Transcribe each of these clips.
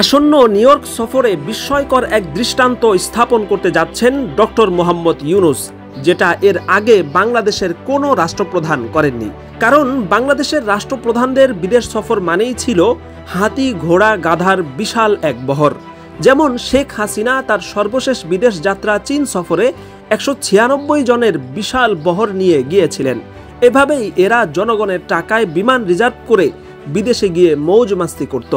আসন্ন new York সফরে বিস্ময়কর এক দৃষ্টান্ত স্থাপন করতে যাচ্ছেন ডক্টর মোহাম্মদ ইউনূস, যেটা এর আগে বাংলাদেশের কোনো রাষ্ট্রপ্রধান করেননি। কারণ বাংলাদেশের রাষ্ট্রপ্রধানদের বিদেশ সফর মানেই ছিল হাতি, ঘোড়া, গাধার বিশাল এক বহর। যেমন শেখ হাসিনা তার সর্বশেষ বিদেশ যাত্রা চীন সফরে 196 জনের বিশাল বহর নিয়ে গিয়েছিলেন। এভাবেই এরা জনগণের টাকায় বিমান রিজার্ভ করে বিদেশে গিয়ে মৌজ মাস্তি করত।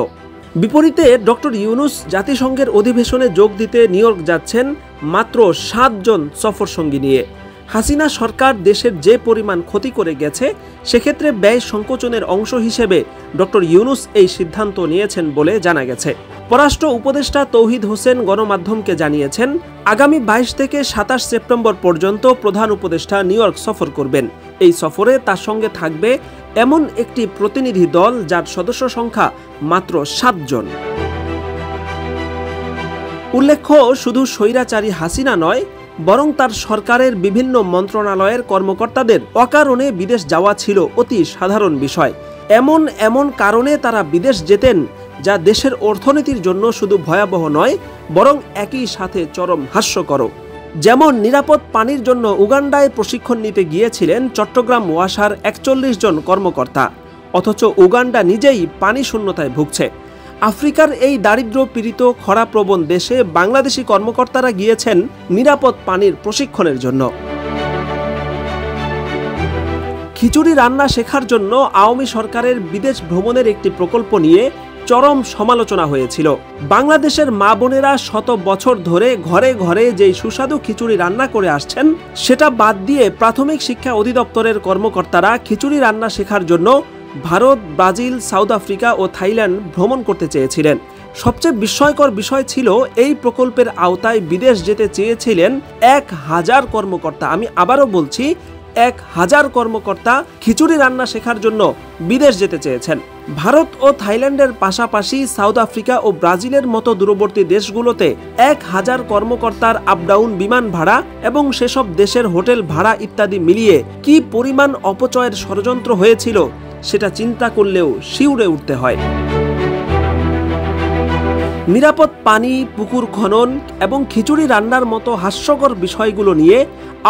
বিপরীতে ডক্টর ইউনূস জাতিসংঘের অধিবেশনে যোগ দিতে নিউ ইয়র্ক যাচ্ছেন মাত্র 7 জন সফর সঙ্গী নিয়ে। হাসিনা সরকার দেশের যে পরিমাণ ক্ষতি করে গেছে, সেক্ষেত্রে ব্যয় সংকোচনের অংশ হিসেবে ডক্টর ইউনূস এই সিদ্ধান্ত নিয়েছেন বলে জানা গেছে। পররাষ্ট্র উপদেষ্টা তৌহিদ হোসেন গণমাধ্যমকে জানিয়েছেন, আগামী 22 থেকে 27 সেপ্টেম্বর পর্যন্ত প্রধান উপদেষ্টা নিউ ইয়র্ক সফর করবেন। এই সফরে তার সঙ্গে থাকবে এমন একটি প্রতিনিধি দল যার সদস্য সংখ্যা মাত্র 7 জন। উল্লেখ্য, শুধু স্বৈরাচারী হাসিনা নয়, বরং তার সরকারের বিভিন্ন মন্ত্রণালয়ের কর্মকর্তাদের অকারণে বিদেশ যাওয়া ছিল অতি সাধারণ বিষয়। এমন কারণে তারা বিদেশ যেতেন যা দেশের অর্থনীতির জন্য শুধু ভয়াবহ নয়, বরং একই সাথে চরম হাস্যকর। যেমন নিরাপদ পানির জন্য উগান্ডায় প্রশিক্ষণ নিতে গিয়েছিলেন চট্টগ্রাম ওয়াসার 41 জন কর্মকর্তা, অথচ উগান্ডা নিজেই পানি শূন্যতায় ভুগছে। আফ্রিকার এই দারিদ্র পীড়িত খরাপ্রবণ দেশে বাংলাদেশি কর্মকর্তারা গিয়েছেন নিরাপদ পানির প্রশিক্ষণের জন্য। খিচুড়ি রান্না শেখার জন্য আওয়ামী সরকারের বিদেশ ভ্রমণের একটি প্রকল্প নিয়ে চরম সমালোচনা হয়েছিল। বাংলাদেশের মা বোনেরা শত বছর ধরে ঘরে ঘরে যেই সুস্বাদু খিচুড়ি রান্না করে আসছেন, সেটা বাদ দিয়ে প্রাথমিক শিক্ষা অধিদপ্তরের কর্মকর্তারা খিচুড়ি রান্না শেখার জন্য ভারত, ব্রাজিল, সাউথ আফ্রিকা ও থাইল্যান্ড ভ্রমণ করতে চেয়েছিলেন। সবচেয়ে বিস্ময়কর বিষয় ছিল, এই প্রকল্পের আওতায় বিদেশ যেতে চেয়েছিলেন 1000 কর্মকর্তা। আমি আবারও বলছি, 1000 কর্মকর্তা খিচুড়ি রান্না শেখার জন্য বিদেশ যেতে চেয়েছেন। ভারত ও থাইল্যান্ডের পাশাপাশি সাউথ আফ্রিকা ও ব্রাজিলের মতো দূরবর্তী দেশগুলোতে 1000 কর্মকর্তার আপডাউন বিমান ভাড়া এবং সেসব দেশের হোটেল ভাড়া ইত্যাদি মিলিয়ে কি পরিমাণ অপচয়ের ষড়যন্ত্র হয়েছিল, সেটা চিন্তা করলেও শিউরে উঠতে হয়। নিরাপদ পানি, পুকুর খনন এবং খিচুড়ি রান্নার মতো হাস্যকর বিষয়গুলো নিয়ে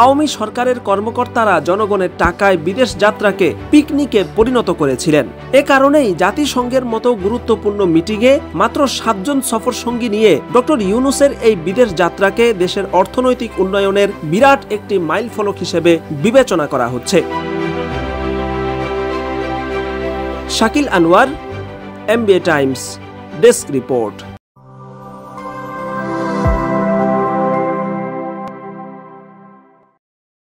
আওয়ামী সরকারের কর্মকর্তারা জনগণের টাকায় বিদেশ যাত্রাকে পিকনিকে পরিণত করেছিলেন। এ কারণেই জাতিসংঘের মতো গুরুত্বপূর্ণ মিটিংয়ে মাত্র 7 জন সফর সঙ্গী নিয়ে ডক্টর ইউনূসের এই বিদেশ যাত্রাকে দেশের অর্থনৈতিক উন্নয়নের বিরাট একটি মাইলফলক হিসেবে বিবেচনা করা হচ্ছে। Shakil Anwar, MBA Times, desk report.